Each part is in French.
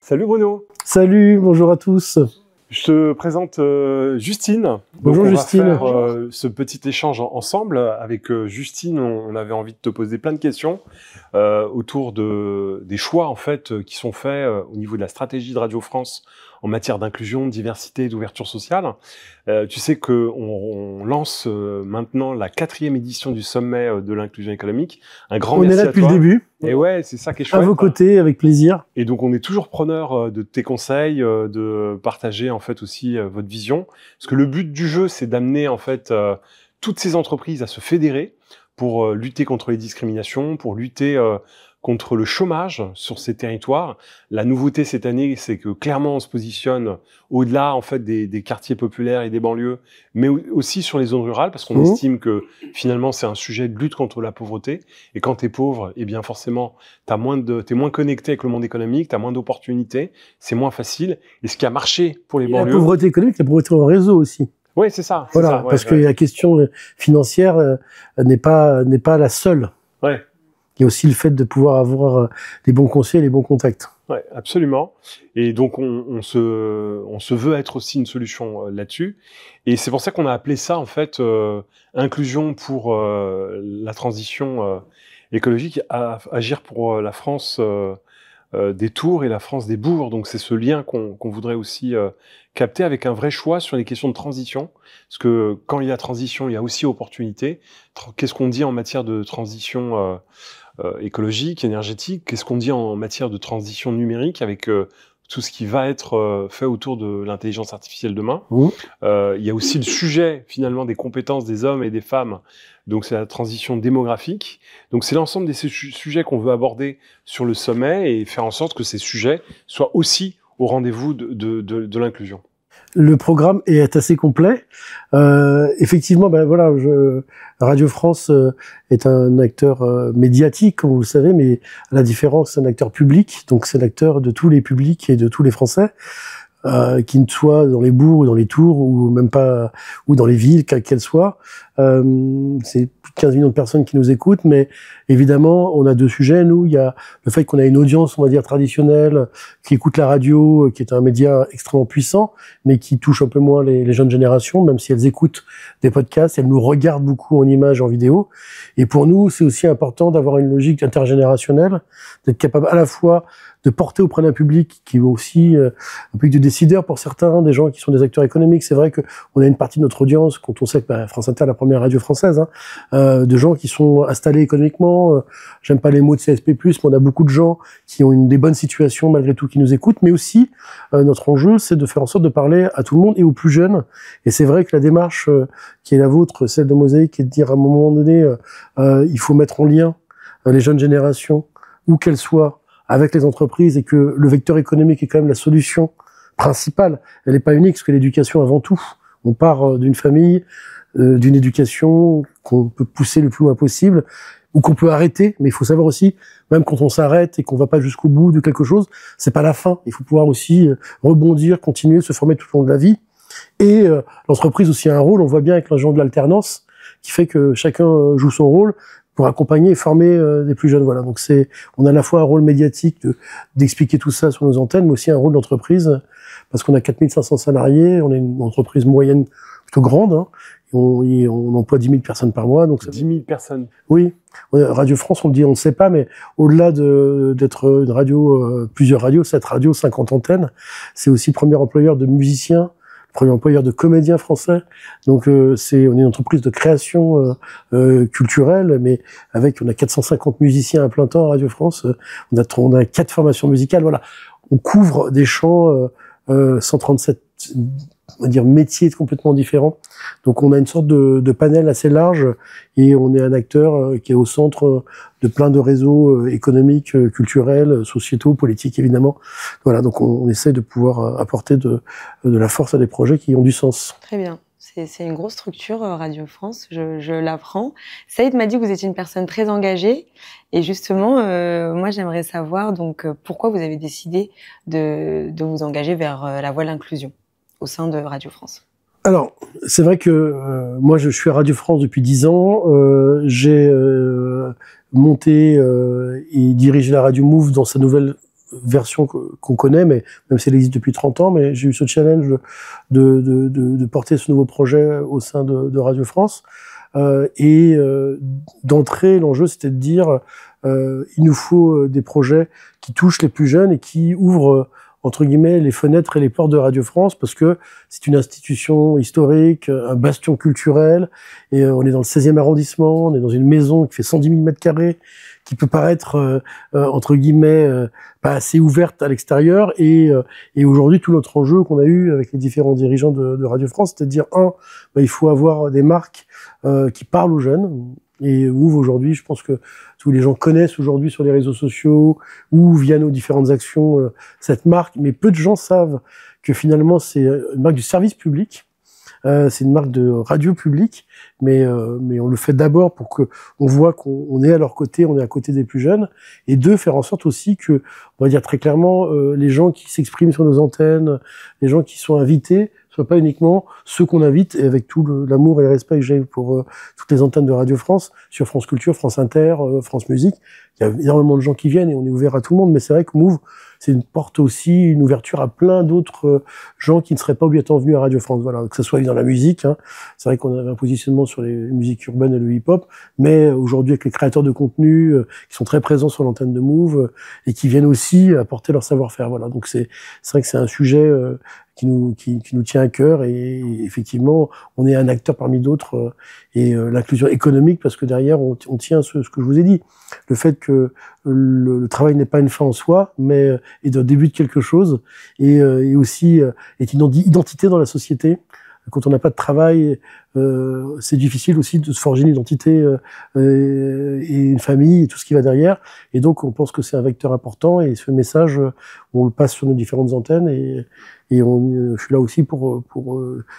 Salut Bruno. Salut, bonjour à tous. Je te présente Justine. Bonjour Justine. On va faire ce petit échange ensemble. Avec Justine, on avait envie de te poser plein de questions autour des choix en fait qui sont faits au niveau de la stratégie de Radio France en matière d'inclusion, de diversité et d'ouverture sociale. Tu sais qu'on lance maintenant la 4e édition du sommet de l'inclusion économique. Un grand merci à toi. On est là depuis le début. Et ouais, c'est ça qui est chouette. À vos côtés, avec plaisir. Et donc, on est toujours preneur de tes conseils, de partager en fait aussi votre vision. Parce que le but du jeu, c'est d'amener en fait toutes ces entreprises à se fédérer pour lutter contre les discriminations, pour lutter contre le chômage sur ces territoires. La nouveauté cette année, c'est que clairement, on se positionne au-delà en fait des quartiers populaires et des banlieues, mais aussi sur les zones rurales, parce qu'on estime que finalement, c'est un sujet de lutte contre la pauvreté. Et quand t'es pauvre, eh bien forcément, t'es moins connecté avec le monde économique, t'as moins d'opportunités, c'est moins facile. Et ce qui a marché pour les banlieues... La pauvreté économique, la pauvreté en réseau aussi. Oui, c'est ça. Voilà, ça, ouais, parce que la question financière n'est pas la seule. Ouais. Il y a aussi le fait de pouvoir avoir les bons conseils et les bons contacts. Ouais, absolument. Et donc, on se veut être aussi une solution là-dessus. Et c'est pour ça qu'on a appelé ça, en fait, inclusion pour la transition écologique, agir pour la France des tours et la France des bourgs. Donc, c'est ce lien qu'on voudrait aussi capter avec un vrai choix sur les questions de transition. Parce que quand il y a transition, il y a aussi opportunité. Qu'est-ce qu'on dit en matière de transition écologique, énergétique? Qu'est-ce qu'on dit en matière de transition numérique avec tout ce qui va être fait autour de l'intelligence artificielle demain? Il y a aussi le sujet, finalement, des compétences des hommes et des femmes. Donc, c'est la transition démographique. Donc, c'est l'ensemble de ces sujets qu'on veut aborder sur le sommet et faire en sorte que ces sujets soient aussi au rendez-vous de l'inclusion. Le programme est assez complet. Effectivement, Radio France est un acteur médiatique, comme vous le savez, mais à la différence, c'est un acteur public, donc c'est l'acteur de tous les publics et de tous les Français, qu'ils soient dans les bourgs ou dans les tours ou même pas, ou dans les villes, quelles qu'elles soient. C'est plus de 15 millions de personnes qui nous écoutent, mais évidemment, on a deux sujets. Nous, il y a le fait qu'on a une audience, on va dire, traditionnelle, qui écoute la radio, qui est un média extrêmement puissant, mais qui touche un peu moins les jeunes générations, même si elles écoutent des podcasts, elles nous regardent beaucoup en images, en vidéo. Et pour nous, c'est aussi important d'avoir une logique intergénérationnelle, d'être capable à la fois de porter auprès d'un public qui est aussi un public de décideurs pour certains, des gens qui sont des acteurs économiques. C'est vrai que on a une partie de notre audience, quand on sait que France Inter est la première radio française, de gens qui sont installés économiquement. J'aime pas les mots de CSP+, mais on a beaucoup de gens qui ont des bonnes situations malgré tout, qui nous écoutent. Mais aussi, notre enjeu, c'est de faire en sorte de parler à tout le monde et aux plus jeunes. Et c'est vrai que la démarche qui est la vôtre, celle de Mosaïque, est de dire à un moment donné, il faut mettre en lien les jeunes générations, où qu'elles soient, avec les entreprises, et que le vecteur économique est quand même la solution principale. Elle n'est pas unique, parce que l'éducation avant tout. On part d'une famille, d'une éducation qu'on peut pousser le plus loin possible, ou qu'on peut arrêter, mais il faut savoir aussi, même quand on s'arrête et qu'on va pas jusqu'au bout de quelque chose, c'est pas la fin. Il faut pouvoir aussi rebondir, continuer, se former tout au long de la vie. Et l'entreprise aussi a un rôle, on voit bien avec l'argent de l'alternance, qui fait que chacun joue son rôle pour accompagner et former des plus jeunes. Voilà. Donc on a à la fois un rôle médiatique d'expliquer tout ça sur nos antennes, mais aussi un rôle d'entreprise, parce qu'on a 4500 salariés, on est une entreprise moyenne plutôt grande, on emploie 10 000 personnes par mois. Donc 10 000 personnes. Oui. Radio France, on le dit, on ne sait pas, mais au-delà d'être une radio, plusieurs radios, 7 radios, 50 antennes, c'est aussi le premier employeur de musiciens, premier employeur de comédiens français. Donc on est une entreprise de création culturelle, mais on a 450 musiciens à plein temps à Radio France. On a 4 formations musicales. Voilà, on couvre des champs 137, on va dire, métiers complètement différents. Donc on a une sorte de panel assez large, et on est un acteur qui est au centre de plein de réseaux économiques, culturels, sociétaux, politiques évidemment. Voilà, donc on essaie de pouvoir apporter de la force à des projets qui ont du sens. Très bien. C'est une grosse structure, Radio France, je l'apprends. Saïd m'a dit que vous étiez une personne très engagée, et justement, moi j'aimerais savoir donc pourquoi vous avez décidé de vous engager vers la voie de l'inclusion au sein de Radio France. Alors, c'est vrai que moi je suis à Radio France depuis 10 ans, j'ai monté et dirigé la radio Move dans sa nouvelle version qu'on connaît, mais même si elle existe depuis 30 ans, mais j'ai eu ce challenge de porter ce nouveau projet au sein de Radio France. D'entrée, l'enjeu, c'était de dire il nous faut des projets qui touchent les plus jeunes et qui ouvrent entre guillemets les fenêtres et les portes de Radio France, parce que c'est une institution historique, un bastion culturel, et on est dans le 16e arrondissement, on est dans une maison qui fait 110 000 mètres carrés, qui peut paraître entre guillemets pas assez ouverte à l'extérieur, et aujourd'hui tout notre enjeu qu'on a eu avec les différents dirigeants de Radio France, c'était de dire il faut avoir des marques qui parlent aux jeunes. Et Mouv' aujourd'hui, je pense que tous les gens connaissent aujourd'hui sur les réseaux sociaux ou via nos différentes actions cette marque, mais peu de gens savent que finalement c'est une marque du service public, c'est une marque de radio publique, mais on le fait d'abord pour que on voit qu'on est à leur côté, on est à côté des plus jeunes, et deux, faire en sorte aussi que, on va dire très clairement, les gens qui s'expriment sur nos antennes, les gens qui sont invités, soient pas uniquement ceux qu'on invite, et avec tout l'amour et le respect que j'ai pour toutes les antennes de Radio France, sur France Culture, France Inter, France Musique. Il y a énormément de gens qui viennent et on est ouvert à tout le monde, mais c'est vrai que Mouv', c'est une porte aussi, une ouverture à plein d'autres gens qui ne seraient pas obligatoirement venus à Radio France. Voilà, que ce soit dans la musique, hein. C'est vrai qu'on avait un positionnement sur les musiques urbaines et le hip-hop, mais aujourd'hui avec les créateurs de contenu qui sont très présents sur l'antenne de Mouv' et qui viennent aussi apporter leur savoir-faire. Voilà, donc c'est vrai que c'est un sujet qui nous tient à cœur, et effectivement on est un acteur parmi d'autres, et l'inclusion économique, parce que derrière on tient ce que je vous ai dit, le fait que le travail n'est pas une fin en soi, mais est un début de quelque chose, et aussi est une identité dans la société. Quand on n'a pas de travail, c'est difficile aussi de se forger une identité et une famille et tout ce qui va derrière. Et donc, on pense que c'est un vecteur important, et ce message, on le passe sur nos différentes antennes, et je suis là aussi pour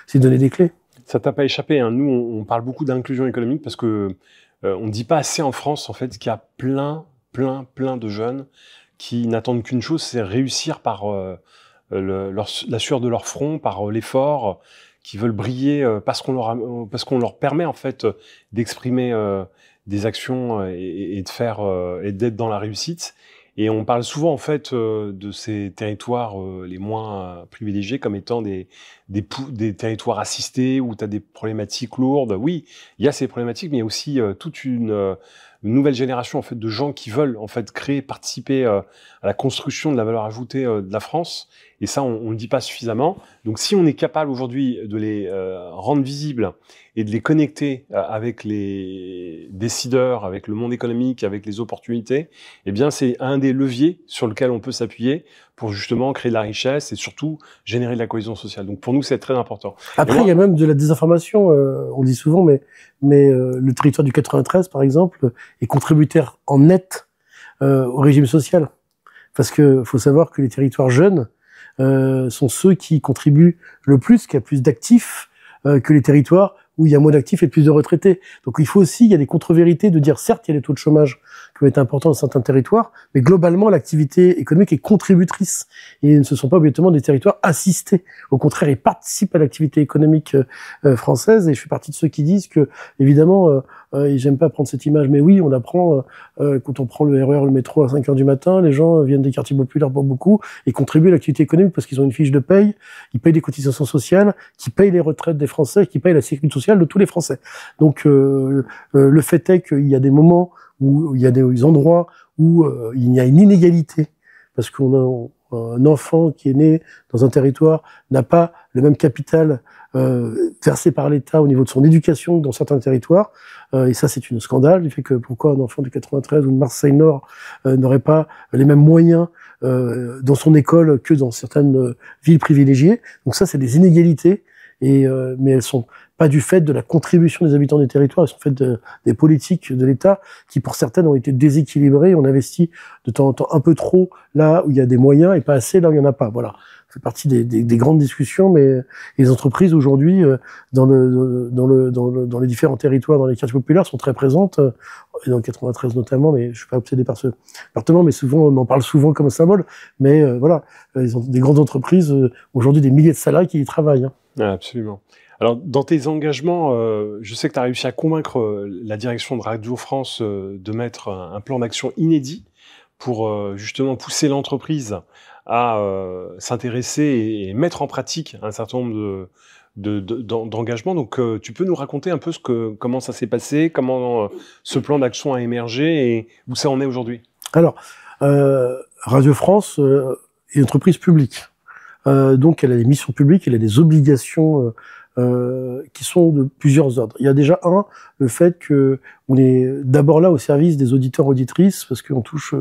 essayer de donner des clés. Ça t'a pas échappé, hein. Nous, on parle beaucoup d'inclusion économique parce que on ne dit pas assez en France, en fait, qu'il y a plein de jeunes qui n'attendent qu'une chose, c'est réussir par la sueur de leur front, par l'effort, qui veulent briller parce qu'on leur permet, en fait, d'exprimer des actions et de faire et d'être dans la réussite. Et on parle souvent, en fait, de ces territoires les moins privilégiés comme étant des territoires assistés où tu as des problématiques lourdes. Oui, il y a ces problématiques, mais il y a aussi toute une nouvelle génération, en fait, de gens qui veulent, en fait, participer à la construction de la valeur ajoutée de la France. Et ça, on ne le dit pas suffisamment. Donc, si on est capable aujourd'hui de les rendre visibles et de les connecter avec les décideurs, avec le monde économique, avec les opportunités, eh bien, c'est un des leviers sur lequel on peut s'appuyer pour justement créer de la richesse et surtout générer de la cohésion sociale. Donc, pour nous, c'est très important. Après, il y a même de la désinformation, on dit souvent, mais le territoire du 93, par exemple, est contributeur en net au régime social. Parce que faut savoir que les territoires jeunes sont ceux qui contribuent le plus, qui a plus d'actifs que les territoires où il y a moins d'actifs et plus de retraités. Donc il y a des contre-vérités de dire, certes, il y a des taux de chômage qui vont être importants dans certains territoires, mais globalement, l'activité économique est contributrice. Et ce ne sont pas obligatoirement des territoires assistés. Au contraire, ils participent à l'activité économique française. Et je fais partie de ceux qui disent que, évidemment, et j'aime pas prendre cette image, mais oui, on apprend, quand on prend le RER, le métro à 5 heures du matin, les gens viennent des quartiers populaires pour beaucoup et contribuent à l'activité économique parce qu'ils ont une fiche de paye, ils payent des cotisations sociales, qui payent les retraites des Français, qui payent la sécurité sociale de tous les Français. Donc, le fait est qu'il y a des moments où il y a des endroits où il y a une inégalité, parce qu'on a un enfant qui est né dans un territoire n'a pas le même capital versé par l'État au niveau de son éducation dans certains territoires, et ça c'est un scandale, du fait que pourquoi un enfant du 93 ou de Marseille-Nord n'aurait pas les mêmes moyens dans son école que dans certaines villes privilégiées. Donc ça c'est des inégalités, mais elles sont pas du fait de la contribution des habitants des territoires, elles sont faites des politiques de l'État qui, pour certaines, ont été déséquilibrées. On investit de temps en temps un peu trop là où il y a des moyens et pas assez là où il y en a pas. Voilà, ça fait partie des grandes discussions, mais les entreprises aujourd'hui, dans les différents territoires, dans les quartiers populaires, sont très présentes, et dans le 93 notamment, mais je suis pas obsédé par ce département, mais souvent, on en parle souvent comme un symbole, mais voilà, ils ont des grandes entreprises, aujourd'hui des milliers de salariés qui y travaillent. Hein. Ah, absolument. Alors, dans tes engagements, je sais que tu as réussi à convaincre la direction de Radio France de mettre un plan d'action inédit pour justement pousser l'entreprise à s'intéresser et mettre en pratique un certain nombre d'engagements. Donc, tu peux nous raconter un peu comment ça s'est passé, comment ce plan d'action a émergé et où ça en est aujourd'hui? Alors, Radio France est une entreprise publique. Donc, elle a des missions publiques, elle a des obligations qui sont de plusieurs ordres. Il y a déjà le fait que on est d'abord là au service des auditeurs auditrices, parce qu'on touche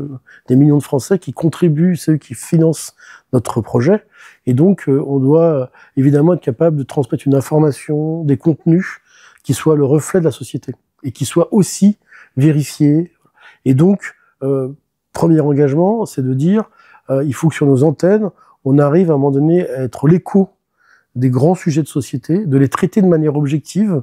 des millions de Français qui contribuent, c'est eux qui financent notre projet, et donc on doit évidemment être capable de transmettre une information, des contenus qui soient le reflet de la société et qui soient aussi vérifiés. Et donc premier engagement, c'est de dire il faut que sur nos antennes, on arrive à un moment donné à être l'écho des grands sujets de société, de les traiter de manière objective,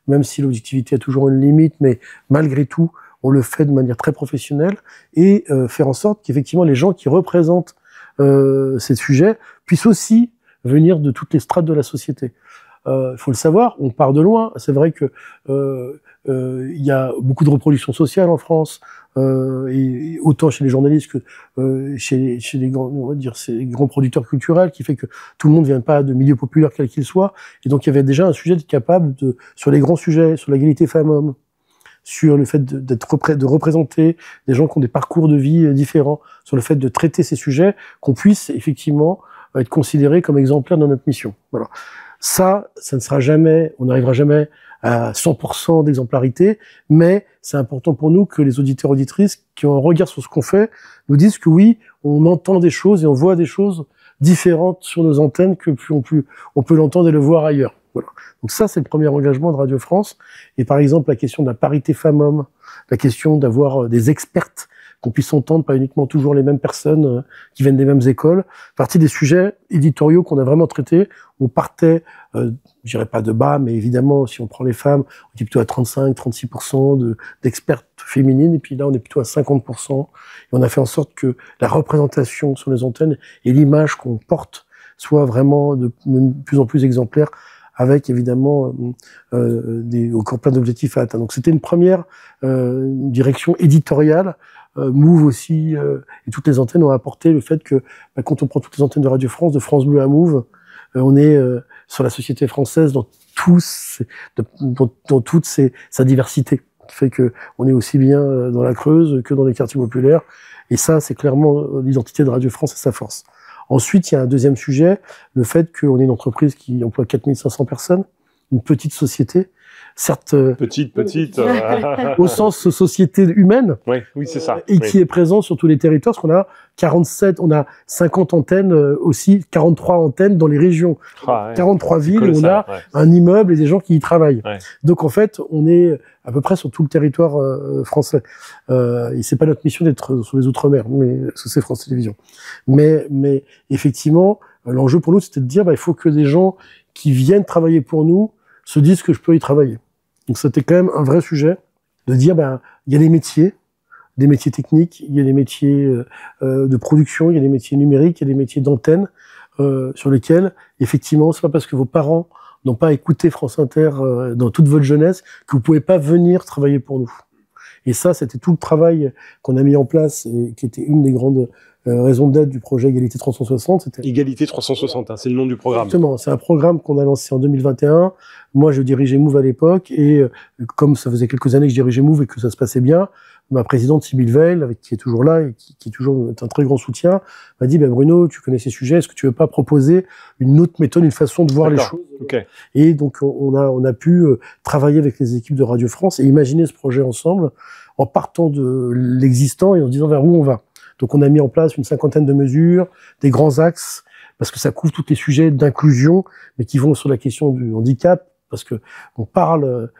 même si l'objectivité a toujours une limite, mais malgré tout, on le fait de manière très professionnelle, et faire en sorte qu'effectivement les gens qui représentent ces sujets puissent aussi venir de toutes les strates de la société. Il faut le savoir, on part de loin. C'est vrai que il y a beaucoup de reproduction sociale en France, et autant chez les journalistes que chez les grands, on va dire, ces grands producteurs culturels, qui fait que tout le monde vient pas de milieux populaires quel qu'il soit. Et donc il y avait déjà un sujet capable sur les grands sujets, sur l'égalité femmes-hommes, sur le fait de représenter des gens qui ont des parcours de vie différents, sur le fait de traiter ces sujets, qu'on puisse effectivement être considérés comme exemplaires dans notre mission. Voilà. Ça ne sera jamais, on n'arrivera jamais à 100% d'exemplarité, mais c'est important pour nous que les auditeurs auditrices qui ont un regard sur ce qu'on fait nous disent que oui, on entend des choses et on voit des choses différentes sur nos antennes que on peut l'entendre et le voir ailleurs. Voilà. Donc ça, c'est le premier engagement de Radio France. Et par exemple, la question de la parité femmes-hommes, la question d'avoir des expertes qu'on puisse entendre, pas uniquement toujours les mêmes personnes qui viennent des mêmes écoles, partie des sujets éditoriaux qu'on a vraiment traités. On partait, je dirais pas de bas, mais évidemment, si on prend les femmes, on est plutôt à 35-36% d'expertes féminines, et puis là, on est plutôt à 50%. Et on a fait en sorte que la représentation sur les antennes et l'image qu'on porte soit vraiment de plus en plus exemplaire, avec évidemment encore plein d'objectifs à atteindre. Donc c'était une première direction éditoriale. Move aussi, et toutes les antennes ont apporté le fait que quand on prend toutes les antennes de Radio France, de France Bleu à Move, on est sur la société française dans toute sa diversité, qui fait que on est aussi bien dans la Creuse que dans les quartiers populaires. Et ça, c'est clairement l'identité de Radio France et sa force. Ensuite, il y a un deuxième sujet, le fait qu'on est une entreprise qui emploie 4500 personnes, une petite société, certes petite au sens société humaine, oui c'est ça, et qui est présent sur tous les territoires, parce qu'on a 50 antennes aussi, 43 antennes dans les régions, 43 villes où on a un immeuble et des gens qui y travaillent. Donc en fait, on est à peu près sur tout le territoire français. Et c'est pas notre mission d'être sur les outre-mer, mais c'est France Télévisions. Mais effectivement, l'enjeu pour nous, c'était de dire, il faut que des gens qui viennent travailler pour nous se disent que je peux y travailler. Donc c'était quand même un vrai sujet de dire, il y a des métiers techniques, il y a des métiers de production, il y a des métiers numériques, il y a des métiers d'antenne sur lesquels, effectivement, c'est pas parce que vos parents n'ont pas écouté France Inter dans toute votre jeunesse que vous pouvez pas venir travailler pour nous. Et ça, c'était tout le travail qu'on a mis en place et qui était une des grandes raisons d'être du projet Égalité 360. Égalité 360, c'est le nom du programme. Exactement, c'est un programme qu'on a lancé en 2021. Moi, je dirigeais Move à l'époque, et comme ça faisait quelques années que je dirigeais Move et que ça se passait bien, ma présidente Sybille Veil, qui est toujours là et qui est toujours un très grand soutien, m'a dit, Bruno, tu connais ces sujets, est-ce que tu veux pas proposer une autre méthode, une façon de voir les choses? Et donc, on a pu travailler avec les équipes de Radio France et imaginer ce projet ensemble, en partant de l'existant et en se disant vers où on va. Donc on a mis en place une 50aine de mesures, des grands axes, parce que ça couvre tous les sujets d'inclusion, mais qui vont sur la question du handicap, parce que on parle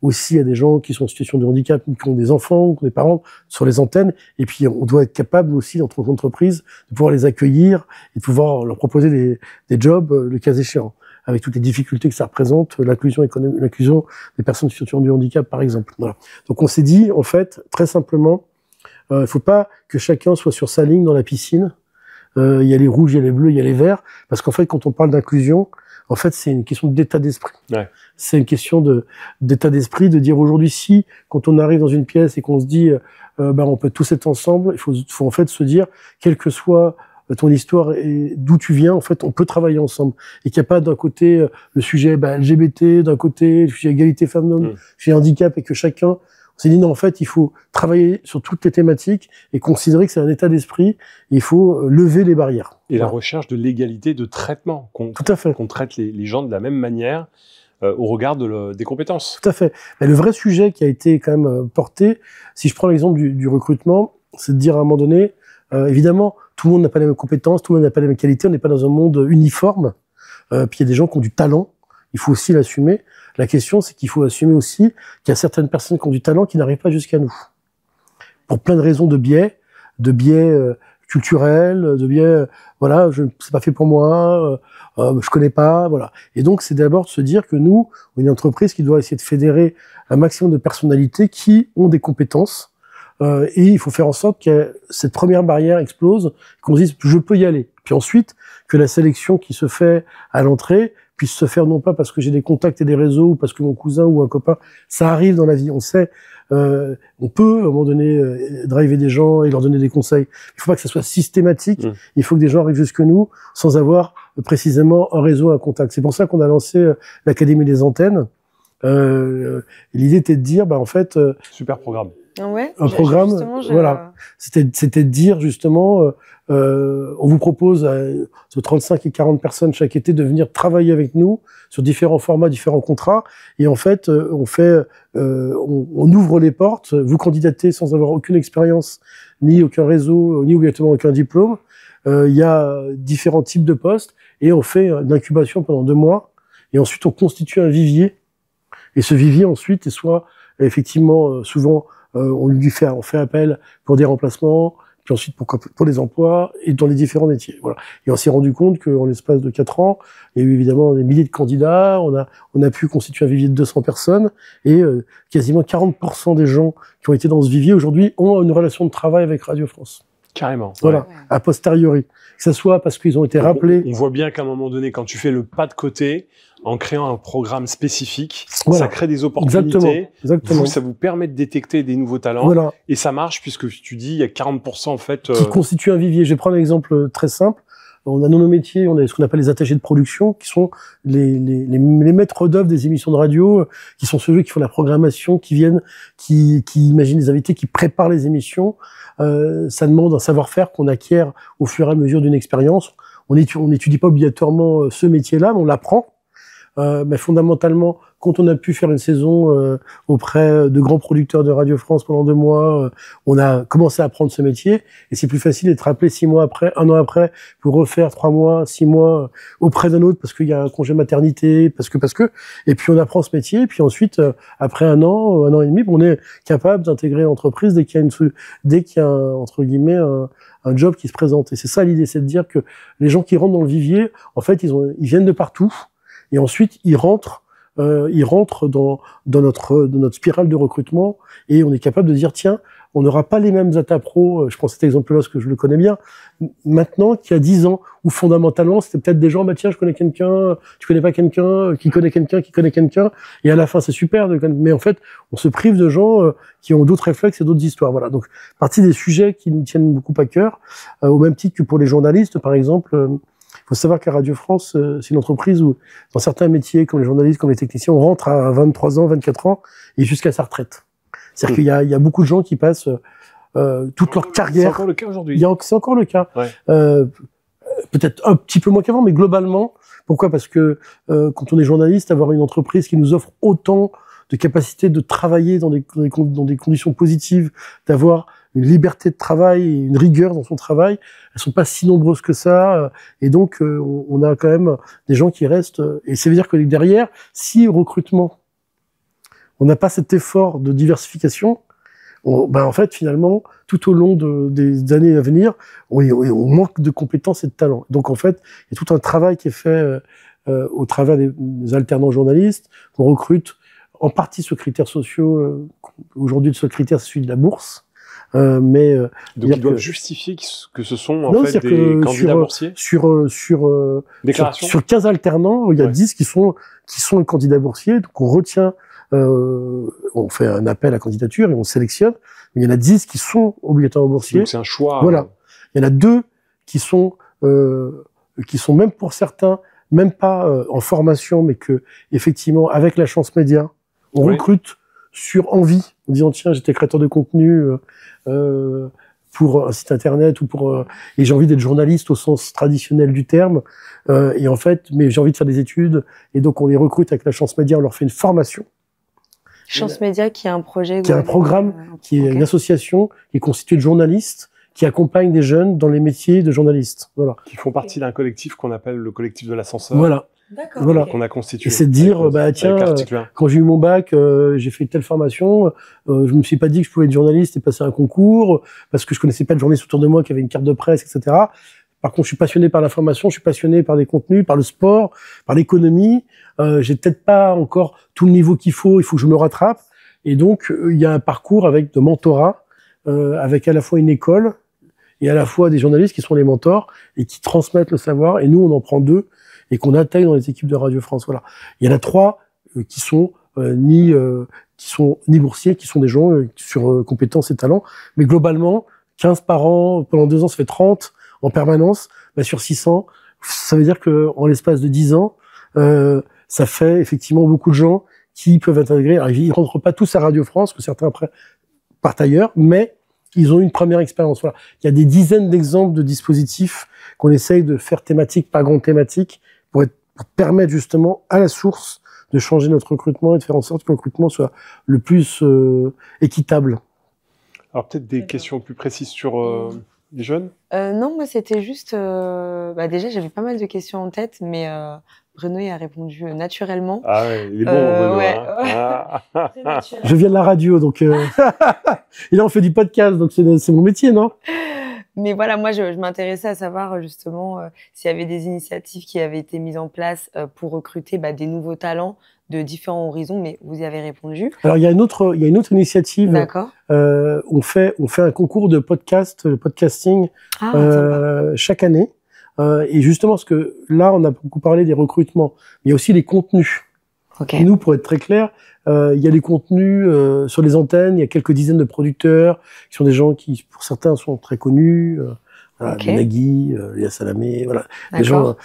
aussi à des gens qui sont en situation de handicap, qui ont des enfants, qui ont des parents sur les antennes, et puis on doit être capable aussi, dans notre entreprise, de pouvoir les accueillir et de pouvoir leur proposer des jobs, le cas échéant, avec toutes les difficultés que ça représente, l'inclusion économique, l'inclusion des personnes en situation de handicap, par exemple. Voilà. Donc on s'est dit, en fait, très simplement, il faut pas que chacun soit sur sa ligne dans la piscine. Il y a les rouges, il y a les bleus, il y a les verts, parce qu'en fait, quand on parle d'inclusion, En fait, c'est une question d'état d'esprit. Ouais. C'est une question d'état d'esprit, de dire aujourd'hui, si, quand on arrive dans une pièce et qu'on se dit, on peut tous être ensemble, il faut en fait se dire, quelle que soit ton histoire et d'où tu viens, en fait, on peut travailler ensemble. Et qu'il n'y a pas d'un côté le sujet LGBT, d'un côté le sujet égalité femmes-hommes, le sujet handicap, et que chacun, on s'est dit non, en fait, il faut travailler sur toutes les thématiques et considérer que c'est un état d'esprit, et il faut lever les barrières. Et la recherche de l'égalité de traitement, Tout à fait. qu'on traite les gens de la même manière au regard des compétences. Tout à fait. Mais le vrai sujet qui a été quand même porté, si je prends l'exemple du recrutement, c'est de dire à un moment donné, évidemment, tout le monde n'a pas les mêmes compétences, tout le monde n'a pas les mêmes qualités, on n'est pas dans un monde uniforme, puis il y a des gens qui ont du talent, il faut aussi l'assumer. La question, c'est qu'il faut assumer aussi qu'il y a certaines personnes qui ont du talent qui n'arrivent pas jusqu'à nous. Pour plein de raisons de biais culturels, de biais, voilà, c'est pas fait pour moi, je connais pas, voilà. Et donc, c'est d'abord de se dire que nous, on est une entreprise qui doit essayer de fédérer un maximum de personnalités qui ont des compétences, et il faut faire en sorte que cette première barrière explose, qu'on se dise je peux y aller. Puis ensuite, que la sélection qui se fait à l'entrée puisse se faire non pas parce que j'ai des contacts et des réseaux, ou parce que mon cousin ou un copain, ça arrive dans la vie, on sait, on peut à un moment donné driver des gens et leur donner des conseils. Il faut pas que ça soit systématique, il faut que des gens arrivent jusque nous sans avoir précisément un réseau, un contact. C'est pour ça qu'on a lancé l'Académie des antennes. L'idée était de dire, en fait... Super programme. Ouais, un programme, voilà. C'était de dire justement, on vous propose entre 35 et 40 personnes chaque été de venir travailler avec nous sur différents formats, différents contrats, et en fait, on ouvre les portes, vous candidatez sans avoir aucune expérience, ni aucun réseau, ni obligatoirement aucun diplôme. Il y a différents types de postes, et on fait une incubation pendant 2 mois, et ensuite on constitue un vivier, et ce vivier ensuite est soit effectivement souvent on fait appel pour des remplacements, puis ensuite pour les emplois et dans les différents métiers. Voilà. Et on s'est rendu compte qu'en l'espace de 4 ans, il y a eu évidemment des milliers de candidats, on a pu constituer un vivier de 200 personnes, et quasiment 40% des gens qui ont été dans ce vivier aujourd'hui ont une relation de travail avec Radio France. Carrément. Voilà, ouais. A posteriori. Que ce soit parce qu'ils ont été rappelés. On voit bien qu'à un moment donné, quand tu fais le pas de côté, en créant un programme spécifique, voilà. Ça crée des opportunités. Exactement. Ça vous permet de détecter des nouveaux talents. Voilà. Et ça marche puisque tu dis, il y a 40% en fait... Qui constituent un vivier. Je vais prendre un exemple très simple. On a dans nos métiers, on a ce qu'on appelle les attachés de production, qui sont les maîtres d'œuvre des émissions de radio, qui sont ceux qui font la programmation, qui viennent, qui imaginent les invités, qui préparent les émissions. Ça demande un savoir-faire qu'on acquiert au fur et à mesure d'une expérience. On n'étudie pas obligatoirement ce métier-là, mais on l'apprend. Mais fondamentalement, quand on a pu faire une saison auprès de grands producteurs de Radio France pendant 2 mois, on a commencé à apprendre ce métier, et c'est plus facile d'être appelé 6 mois après, 1 an après, pour refaire 3 mois, 6 mois auprès d'un autre parce qu'il y a un congé maternité, parce que, et puis on apprend ce métier, et puis ensuite, après 1 an et demi, on est capable d'intégrer l'entreprise dès qu'il y a entre guillemets un job qui se présente. Et c'est ça l'idée, c'est de dire que les gens qui rentrent dans le vivier, en fait, ils viennent de partout. Et ensuite, ils rentrent dans notre spirale de recrutement, et on est capable de dire, tiens, on n'aura pas les mêmes atapros, je prends cet exemple-là parce que je le connais bien, maintenant qu'il y a 10 ans, où fondamentalement, c'était peut-être des gens, tiens, je connais quelqu'un, tu connais pas quelqu'un, qui connaît quelqu'un, et à la fin, c'est super, mais en fait, on se prive de gens qui ont d'autres réflexes et d'autres histoires. Voilà. Donc, partie des sujets qui nous tiennent beaucoup à cœur, au même titre que pour les journalistes, par exemple. Il faut savoir qu'à Radio France, c'est une entreprise où, dans certains métiers, comme les journalistes, comme les techniciens, on rentre à 23 ans, 24 ans, et jusqu'à sa retraite. C'est-à-dire qu'il y a beaucoup de gens qui passent toute leur carrière. C'est encore le cas aujourd'hui. C'est encore le cas. Ouais. Peut-être un petit peu moins qu'avant, mais globalement. Pourquoi ? Parce que quand on est journaliste, avoir une entreprise qui nous offre autant de capacités de travailler dans des conditions positives, d'avoir une liberté de travail et une rigueur dans son travail, elles sont pas si nombreuses que ça, et donc on a quand même des gens qui restent, et ça veut dire que derrière, si au recrutement on n'a pas cet effort de diversification, en fait finalement tout au long des années à venir, on manque de compétences et de talents. Donc en fait, il y a tout un travail qui est fait au travers des alternants journalistes qu'on recrute en partie sur critères sociaux. Aujourd'hui, ce critère, c'est celui de la bourse. Donc ils doivent justifier que ce sont en fait des candidats boursiers Déclaration. Sur 15 alternants, il y a 10 qui sont les candidats boursiers. Donc on retient, on fait un appel à candidature et on sélectionne. Mais il y en a 10 qui sont obligatoirement boursiers. Donc c'est un choix. Voilà. Il y en a 2 qui sont même pour certains, même pas en formation, mais que effectivement avec la chance média, on recrute sur envie, en disant tiens j'étais créateur de contenu pour un site internet ou et j'ai envie d'être journaliste au sens traditionnel du terme et en fait mais j'ai envie de faire des études et donc on les recrute avec la chance média, on leur fait une formation. Chance Média qui est un projet, qui est un programme, qui est une association qui est constituée de journalistes qui accompagne des jeunes dans les métiers de journalistes. Voilà. Qui font partie d'un collectif qu'on appelle le collectif de l'ascenseur. Voilà. D'accord. Voilà. Qu'on a constitué. Et c'est de dire, tiens, quand j'ai eu mon bac, j'ai fait telle formation, je me suis pas dit que je pouvais être journaliste et passer un concours, parce que je connaissais pas de journaliste autour de moi qui avait une carte de presse, etc. Par contre, je suis passionné par l'information, je suis passionné par des contenus, par le sport, par l'économie. J'ai peut-être pas encore tout le niveau qu'il faut, il faut que je me rattrape. Et donc, il y a un parcours avec de mentorat, avec à la fois une école et à la fois des journalistes qui sont les mentors et qui transmettent le savoir. Et nous, on en prend 2 et qu'on intègre dans les équipes de Radio France. Voilà. Il y en a 3 qui sont ni boursiers, qui sont des gens sur compétences et talents. Mais globalement, 15 par an, pendant 2 ans, ça fait 30 en permanence. Sur 600, ça veut dire que en l'espace de 10 ans, ça fait effectivement beaucoup de gens qui peuvent intégrer. Alors, ils rentrent pas tous à Radio France, que certains après partent ailleurs, mais ils ont une première expérience. Voilà. Il y a des dizaines d'exemples de dispositifs qu'on essaye de faire thématiques, pas grande thématiques, pour permettre justement à la source de changer notre recrutement et de faire en sorte que le recrutement soit le plus équitable. Alors peut-être des questions plus précises sur les jeunes. Non, moi c'était juste... déjà j'avais pas mal de questions en tête, mais Bruno y a répondu naturellement. Ah ouais, il est bon Bruno. Ouais. Je viens de la radio, donc... Et là on fait du podcast, donc c'est mon métier, non ? Mais voilà, moi, je m'intéressais à savoir justement s'il y avait des initiatives qui avaient été mises en place pour recruter des nouveaux talents de différents horizons, mais vous y avez répondu. Alors, il y a une autre initiative. D'accord. On fait un concours de podcasting chaque année. Et justement, parce que là, on a beaucoup parlé des recrutements, mais il y a aussi les contenus. Okay. Nous, pour être très clair, il y a les contenus sur les antennes, il y a quelques dizaines de producteurs qui sont des gens qui, pour certains, sont très connus. Nagui, Léa Salamé, voilà. Des gens,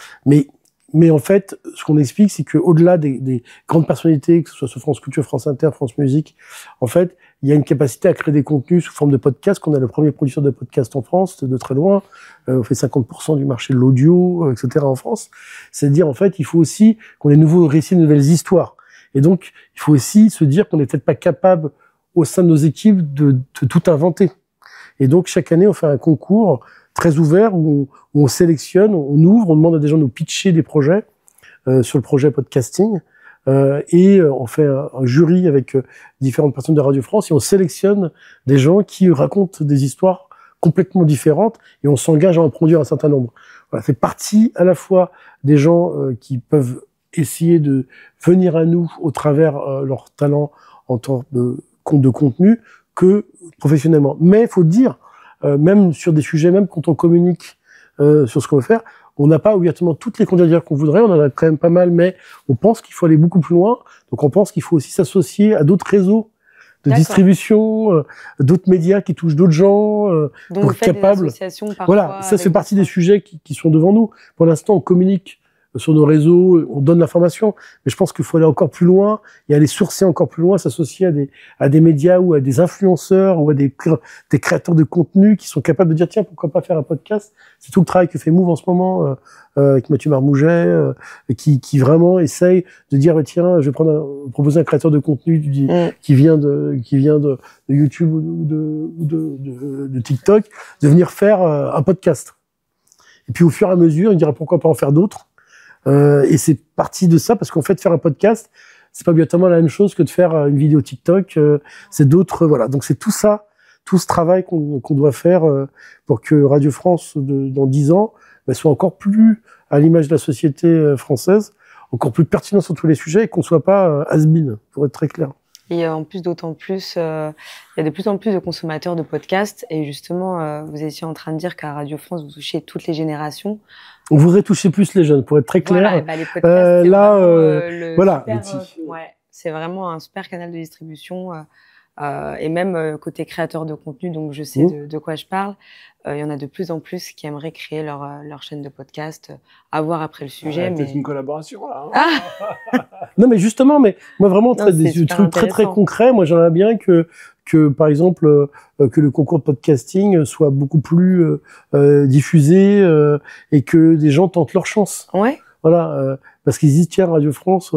mais en fait, ce qu'on explique, c'est qu'au-delà des grandes personnalités, que ce soit sur France Culture, France Inter, France Musique, en fait, il y a une capacité à créer des contenus sous forme de podcast, qu'on a le premier producteur de podcast en France, de très loin. On fait 50% du marché de l'audio, etc. en France. C'est-à-dire, en fait, il faut aussi qu'on ait de nouveaux récits, de nouvelles histoires. Et donc, il faut aussi se dire qu'on n'est peut-être pas capable, au sein de nos équipes, de tout inventer. Et donc, chaque année, on fait un concours très ouvert où on sélectionne, on ouvre, on demande à des gens de nous pitcher des projets sur le projet podcasting. Et on fait un jury avec différentes personnes de Radio France et on sélectionne des gens qui racontent des histoires complètement différentes et on s'engage à en produire un certain nombre. Voilà, c'est partie à la fois des gens qui peuvent essayer de venir à nous au travers leur talent en tant de contenu que professionnellement. Mais il faut dire, même sur des sujets, même quand on communique sur ce qu'on veut faire, on n'a pas obligatoirement toutes les candidatures qu'on voudrait, on en a quand même pas mal, mais on pense qu'il faut aller beaucoup plus loin. Donc on pense qu'il faut aussi s'associer à d'autres réseaux de distribution, d'autres médias qui touchent d'autres gens, donc vous faites des associations parfois. Voilà, ça fait partie des sujets qui sont devant nous. Pour l'instant, on communique sur nos réseaux, on donne l'information, mais je pense qu'il faut aller encore plus loin et aller sourcer encore plus loin, s'associer à des médias ou à des influenceurs ou à des créateurs de contenu qui sont capables de dire tiens, pourquoi pas faire un podcast. C'est tout le travail que fait Move en ce moment avec Mathieu Marmouget, qui vraiment essaye de dire tiens, je vais proposer un créateur de contenu qui vient de YouTube ou de TikTok, de venir faire un podcast. Et puis au fur et à mesure, il dira pourquoi pas en faire d'autres. Et c'est parti de ça, parce qu'en fait, faire un podcast, c'est pas obligatoirement la même chose que de faire une vidéo TikTok. C'est d'autres, voilà. Donc c'est tout ça, tout ce travail qu'on doit faire pour que Radio France, dans 10 ans, soit encore plus à l'image de la société française, encore plus pertinent sur tous les sujets et qu'on soit pas has-been, pour être très clair. Et en plus, d'autant plus, il y a de plus en plus de consommateurs de podcasts. Et justement, vous étiez en train de dire qu'à Radio France, vous touchez toutes les générations. On voudrait toucher plus les jeunes, pour être très clair. Voilà, bah, les podcasts, c'est là, vraiment, voilà, ouais, c'est vraiment un super canal de distribution. Et même côté créateur de contenu, donc je sais de quoi je parle. Il y en a de plus en plus qui aimeraient créer leur chaîne de podcast, à voir après le sujet. Peut-être une collaboration là. Non, mais justement, mais moi vraiment des trucs très concrets. Moi, j'aimerais bien que par exemple que le concours de podcasting soit beaucoup plus diffusé et que des gens tentent leur chance. Ouais. Voilà, parce qu'ils disent tiens, Radio France,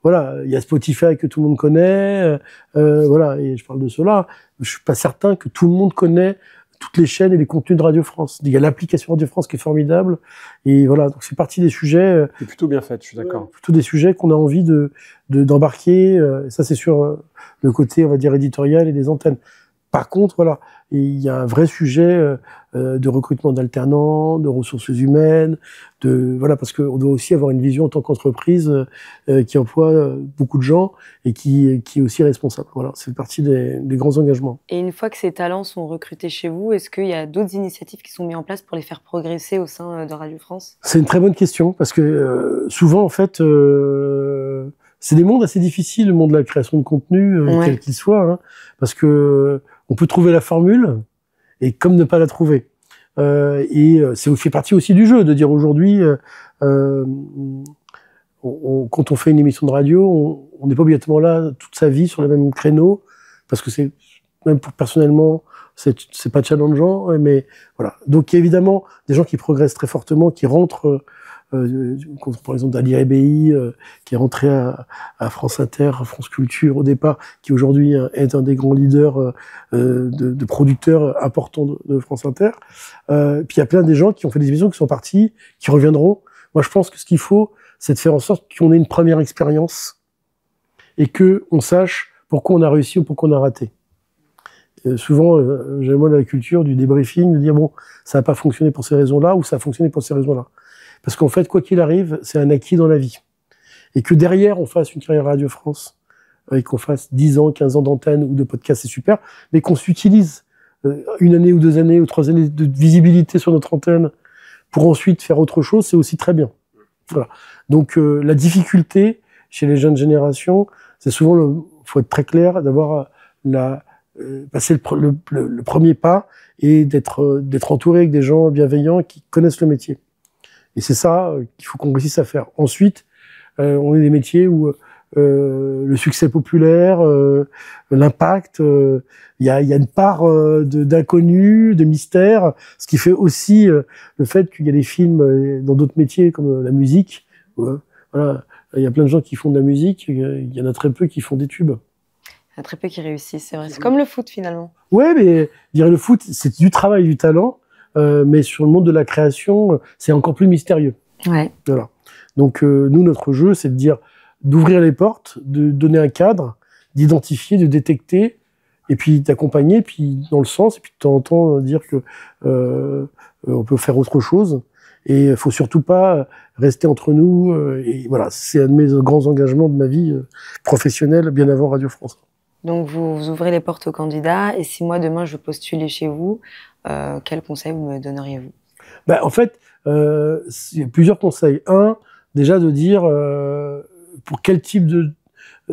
voilà, il y a Spotify que tout le monde connaît, voilà, et je parle de cela. Je suis pas certain que tout le monde connaît toutes les chaînes et les contenus de Radio France. Il y a l'application Radio France qui est formidable, et voilà, donc c'est partie des sujets. C'est plutôt bien fait, je suis d'accord. Plutôt des sujets qu'on a envie d'embarquer. Et ça, c'est sur le côté, on va dire, éditorial et des antennes. Par contre, voilà, il y a un vrai sujet de recrutement d'alternants, de ressources humaines, voilà, parce qu'on doit aussi avoir une vision en tant qu'entreprise qui emploie beaucoup de gens et qui est aussi responsable. Voilà, c'est partie des grands engagements. Et une fois que ces talents sont recrutés chez vous, est-ce qu'il y a d'autres initiatives qui sont mises en place pour les faire progresser au sein de Radio France? C'est une très bonne question parce que souvent, en fait, c'est des mondes assez difficiles, le monde de la création de contenu, quel qu'il soit, hein, parce que on peut trouver la formule et comme ne pas la trouver. Et c'est fait partie aussi du jeu de dire aujourd'hui, quand on fait une émission de radio, on n'est pas obligatoirement là toute sa vie sur le même créneau, parce que c'est même personnellement, c'est pas challengeant, mais voilà. Donc il y a évidemment des gens qui progressent très fortement, qui rentrent. Par exemple d'Ali Rebéi qui est rentré à France Inter, à France Culture au départ, qui aujourd'hui est un des grands leaders de producteurs importants de France Inter. Puis il y a plein des gens qui ont fait des émissions, qui sont partis, qui reviendront. Moi je pense que ce qu'il faut, c'est de faire en sorte qu'on ait une première expérience et que on sache pourquoi on a réussi ou pourquoi on a raté. Souvent, j'ai moi la culture du débriefing, de dire bon, ça n'a pas fonctionné pour ces raisons-là ou ça a fonctionné pour ces raisons-là. Parce qu'en fait, quoi qu'il arrive, c'est un acquis dans la vie. Et que derrière, on fasse une carrière Radio France, et qu'on fasse 10 ans, 15 ans d'antenne ou de podcast, c'est super, mais qu'on s'utilise une année ou 2 années ou 3 années de visibilité sur notre antenne pour ensuite faire autre chose, c'est aussi très bien. Voilà. Donc, la difficulté chez les jeunes générations, c'est souvent, faut être très clair, d'avoir passer le premier pas et d'être entouré avec des gens bienveillants qui connaissent le métier. Et c'est ça qu'il faut qu'on réussisse à faire. Ensuite, on est des métiers où le succès populaire, l'impact, il y a une part d'inconnu, de mystère, ce qui fait aussi le fait qu'il y a des films dans d'autres métiers comme la musique. Voilà, il y a plein de gens qui font de la musique, il y en a très peu qui font des tubes. Il y en a très peu qui réussissent, c'est vrai. C'est comme le foot finalement. Ouais, mais dire le foot, c'est du travail, du talent. Mais sur le monde de la création, c'est encore plus mystérieux. Ouais. Voilà. Donc nous, notre jeu, c'est de dire, d'ouvrir les portes, de donner un cadre, d'identifier, de détecter, et puis d'accompagner, puis dans le sens, et puis de temps en temps dire que on peut faire autre chose. Et il faut surtout pas rester entre nous. Et voilà, c'est un de mes grands engagements de ma vie professionnelle, bien avant Radio France. Donc vous ouvrez les portes aux candidats, et si moi demain je postulais chez vous, quel conseil vous me donneriez-vous? En fait, il y a plusieurs conseils. Un, déjà de dire pour quel type de...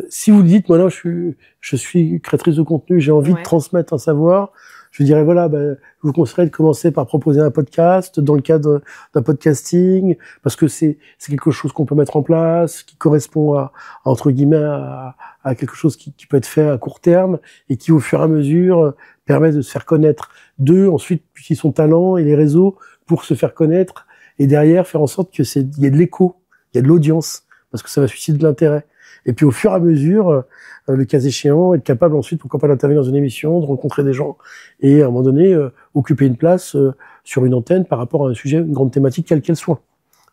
Si vous dites, moi là, je suis créatrice de contenu, j'ai envie de transmettre un savoir, je dirais, voilà, je vous conseillerais de commencer par proposer un podcast dans le cadre d'un podcasting, parce que c'est quelque chose qu'on peut mettre en place, qui correspond entre guillemets, à quelque chose qui peut être fait à court terme, et qui, au fur et à mesure, permet de se faire connaître. Deux, ensuite, utiliser son talent et les réseaux pour se faire connaître, et derrière, faire en sorte que il y ait de l'écho, il y a de l'audience, parce que ça va susciter de l'intérêt. Et puis, au fur et à mesure, le cas échéant, être capable ensuite, pourquoi pas, d'intervenir dans une émission, de rencontrer des gens, et à un moment donné, occuper une place sur une antenne par rapport à un sujet, une grande thématique, quelle qu'elle soit.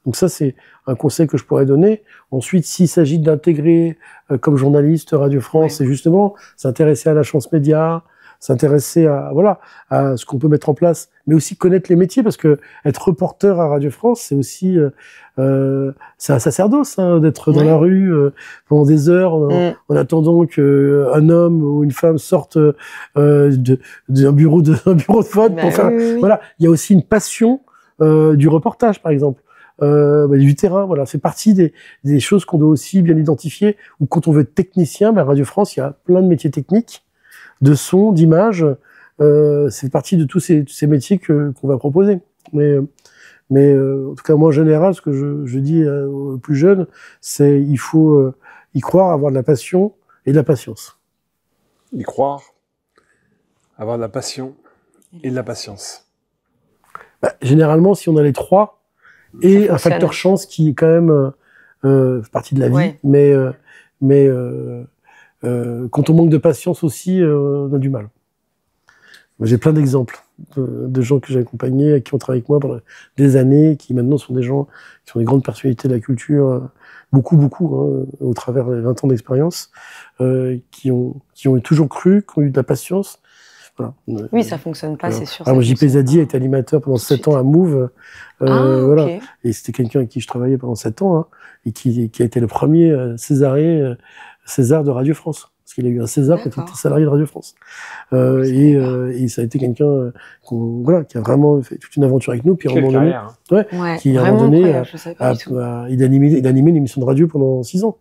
Donc ça, c'est un conseil que je pourrais donner. Ensuite, s'il s'agit d'intégrer comme journaliste Radio France, c'est justement s'intéresser à la chance média, s'intéresser à ce qu'on peut mettre en place, mais aussi connaître les métiers, parce que être reporter à Radio France, c'est aussi c'est un sacerdoce, hein, d'être dans la rue pendant des heures en attendant que un homme ou une femme sorte d'un bureau de vote pour faire. Voilà, il y a aussi une passion du reportage, par exemple. Du terrain, voilà, c'est partie des choses qu'on doit aussi bien identifier. Ou quand on veut être technicien, à Radio France, il y a plein de métiers techniques, de son, d'image. C'est partie de tous ces métiers qu'on va proposer. Mais en tout cas, moi en général, ce que je dis aux plus jeunes, c'est il faut y croire, avoir de la passion et de la patience. Y croire, avoir de la passion et de la patience. Généralement, si on a les trois, et un facteur chance qui est quand même partie de la vie, mais quand on manque de patience aussi, on a du mal. J'ai plein d'exemples de gens que j'ai accompagnés, qui ont travaillé avec moi pendant des années, qui maintenant sont des gens qui sont des grandes personnalités de la culture, beaucoup, au travers des 20 ans d'expérience, qui ont toujours cru, qui ont eu de la patience. Voilà. Oui, ça fonctionne pas, c'est sûr. Alors, JP Zadi a été animateur pendant 7 ans à Move. Voilà. Okay. Et c'était quelqu'un avec qui je travaillais pendant 7 ans, hein, et qui a été le premier César de Radio France. Parce qu'il a eu un César quand il était salarié de Radio France. Et ça a été quelqu'un qui a vraiment fait toute une aventure avec nous. Puis à un moment donné, qui à un moment donné il animait une émission de radio pendant 6 ans.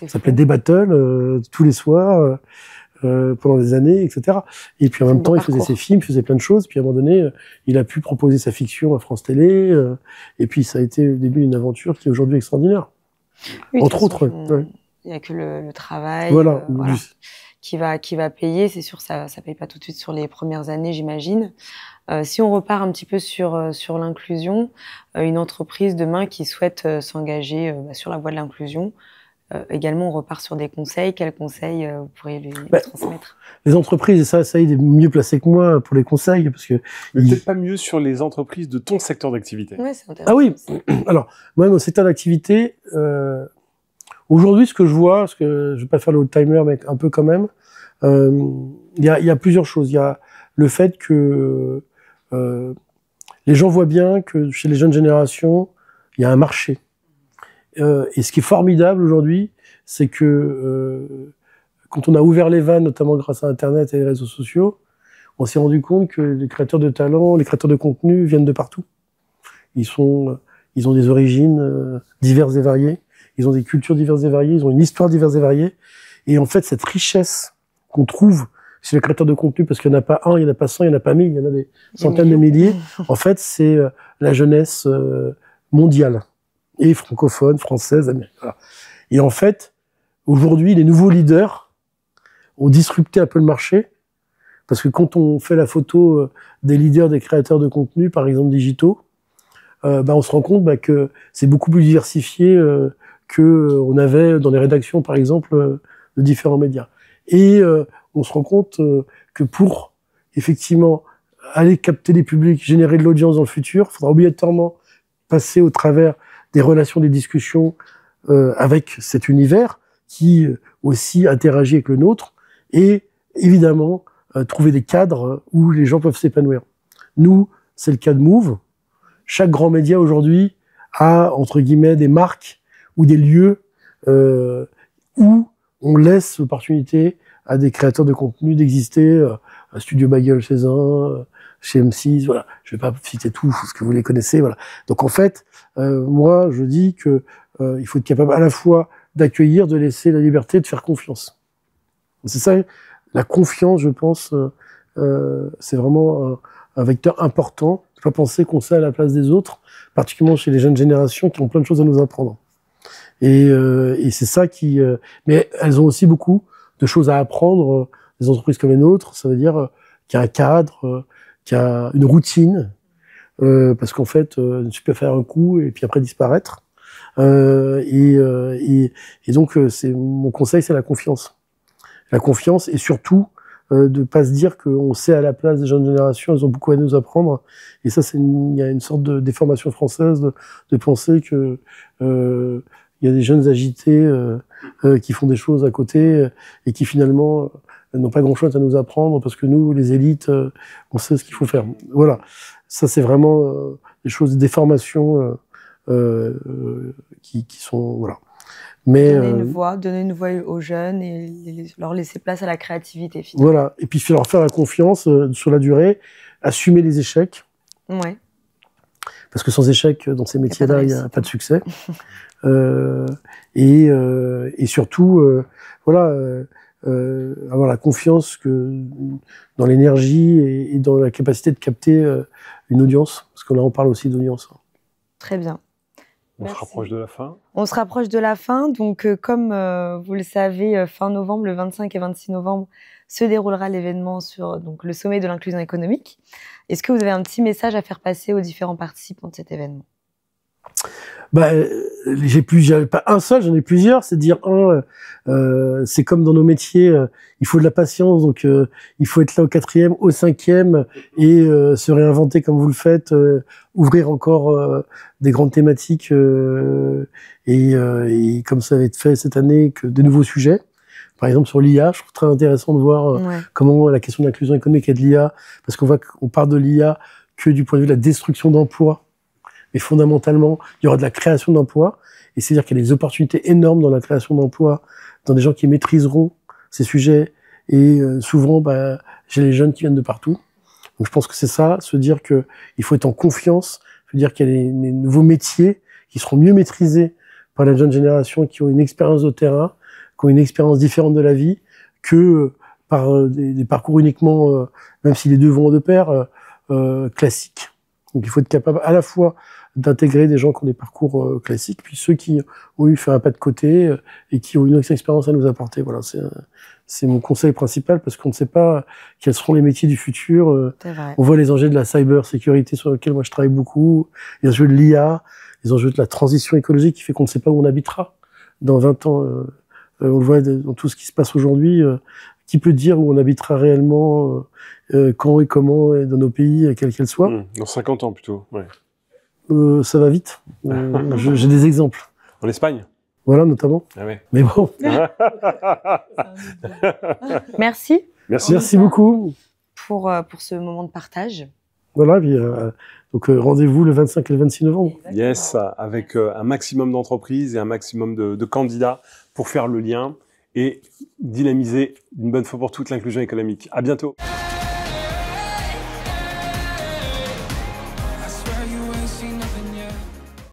Ça s'appelait Des Battles, tous les soirs. Pendant des années, etc. Et puis en même temps, il faisait ses films, il faisait plein de choses. Puis à un moment donné, il a pu proposer sa fiction à France Télé. Et puis ça a été le début d'une aventure qui est aujourd'hui extraordinaire. Oui, entre autres. Il n'y a que le travail qui va payer. C'est sûr, ça paye pas tout de suite sur les premières années, j'imagine. Si on repart un petit peu sur l'inclusion, une entreprise demain qui souhaite s'engager sur la voie de l'inclusion, également, on repart sur des conseils. Quels conseils vous pourriez lui transmettre? Les entreprises, et ça il est mieux placé que moi pour les conseils, parce que... Mais peut-être pas mieux sur les entreprises de ton secteur d'activité. Ouais, c'est intéressant. Ah oui. Alors, moi, mon secteur d'activité, aujourd'hui, ce que je vois, parce que je vais pas faire le old-timer, mais un peu quand même, il y a plusieurs choses. Il y a le fait que les gens voient bien que chez les jeunes générations, il y a un marché. Et ce qui est formidable aujourd'hui, c'est que quand on a ouvert les vannes, notamment grâce à Internet et les réseaux sociaux, on s'est rendu compte que les créateurs de talent, les créateurs de contenu viennent de partout. Ils ont des origines diverses et variées, ils ont des cultures diverses et variées, ils ont une histoire diverse et variée. Et en fait, cette richesse qu'on trouve chez les créateurs de contenu, parce qu'il n'y en a pas un, il n'y en a pas 100, il n'y en a pas 1000, il y en a des centaines de milliers, en fait, c'est la jeunesse mondiale. Et francophone, française, américaine. Voilà. Et en fait, aujourd'hui, les nouveaux leaders ont disrupté un peu le marché, parce que quand on fait la photo des leaders, des créateurs de contenu, par exemple digitaux, on se rend compte que c'est beaucoup plus diversifié que on avait dans les rédactions, par exemple, de différents médias. Et on se rend compte que pour effectivement aller capter les publics, générer de l'audience dans le futur, il faudra obligatoirement passer au travers des relations, des discussions avec cet univers qui aussi interagit avec le nôtre, et évidemment trouver des cadres où les gens peuvent s'épanouir. Nous, c'est le cas de Move. Chaque grand média aujourd'hui a, entre guillemets, des marques ou des lieux où on laisse l'opportunité à des créateurs de contenu d'exister, à Studio Bagel chez un, chez M6, voilà. Je vais pas citer tout, parce que vous les connaissez, voilà. Donc en fait, moi, je dis que il faut être capable à la fois d'accueillir, de laisser la liberté, de faire confiance. C'est ça, la confiance, je pense, c'est vraiment un vecteur important. Il ne faut pas penser qu'on sait à la place des autres, particulièrement chez les jeunes générations qui ont plein de choses à nous apprendre. Et c'est ça qui... mais elles ont aussi beaucoup de choses à apprendre, des entreprises comme les nôtres. Ça veut dire qu'il y a un cadre, qu'il y a une routine, parce qu'en fait, tu peux faire un coup et puis après disparaître. Et donc, mon conseil, c'est la confiance. La confiance, et surtout de pas se dire qu'on sait à la place des jeunes générations, elles ont beaucoup à nous apprendre. Et ça, il y a une sorte de déformation française de penser que il y a des jeunes agités qui font des choses à côté et qui finalement n'ont pas grand-chose à nous apprendre parce que nous, les élites, on sait ce qu'il faut faire. Voilà, ça c'est vraiment des choses, des formations qui sont voilà. Mais donner une voix aux jeunes et leur laisser place à la créativité. Finalement. Voilà, et puis leur faire la confiance sur la durée, assumer les échecs. Ouais. Parce que sans échec dans ces métiers-là, il n'y a pas de succès. Et surtout, voilà, avoir la confiance que dans l'énergie et dans la capacité de capter une audience, parce que là on parle aussi d'audience. Très bien. On se rapproche de la fin. On se rapproche de la fin, donc comme vous le savez, fin novembre, le 25 et 26 novembre, se déroulera l'événement sur donc, le sommet de l'inclusion économique. Est-ce que vous avez un petit message à faire passer aux différents participants de cet événement? Bah, j'ai pas un seul, j'en ai plusieurs. C'est dire c'est comme dans nos métiers, il faut de la patience, donc il faut être là au 4e, au 5e et se réinventer comme vous le faites, ouvrir encore des grandes thématiques et comme ça va être fait cette année, que de nouveaux sujets. Par exemple sur l'IA, je trouve très intéressant de voir comment la question de l'inclusion économique et de l'IA, parce qu'on parle de l'IA que du point de vue de la destruction d'emplois. Mais fondamentalement, il y aura de la création d'emplois. Et c'est-à-dire qu'il y a des opportunités énormes dans la création d'emplois, dans des gens qui maîtriseront ces sujets. Et souvent, j'ai les jeunes qui viennent de partout. Donc je pense que c'est ça, se dire qu'il faut être en confiance, se dire qu'il y a des nouveaux métiers qui seront mieux maîtrisés par la jeune génération, qui ont une expérience de terrain, qui ont une expérience différente de la vie, que par des parcours uniquement, même si les deux vont de pair, classiques. Donc il faut être capable à la fois d'intégrer des gens qui ont des parcours classiques, puis ceux qui ont eu fait un pas de côté et qui ont une autre expérience à nous apporter. Voilà, c'est mon conseil principal, parce qu'on ne sait pas quels seront les métiers du futur. On voit les enjeux de la cybersécurité sur lesquels moi je travaille beaucoup, les enjeux de l'IA, les enjeux de la transition écologique qui fait qu'on ne sait pas où on habitera dans 20 ans. On le voit dans tout ce qui se passe aujourd'hui. Qui peut dire où on habitera réellement, quand et comment, et dans nos pays, quels qu'elles soient. Dans 50 ans plutôt, ouais. Ça va vite. J'ai des exemples. En Espagne? Voilà, notamment. Ah ouais. Mais bon. Merci. Merci beaucoup. Pour ce moment de partage. Voilà, puis, donc rendez-vous le 25 et le 26 novembre. Exactement. Yes, avec un maximum d'entreprises et un maximum de candidats pour faire le lien et dynamiser une bonne fois pour toutes l'inclusion économique. À bientôt.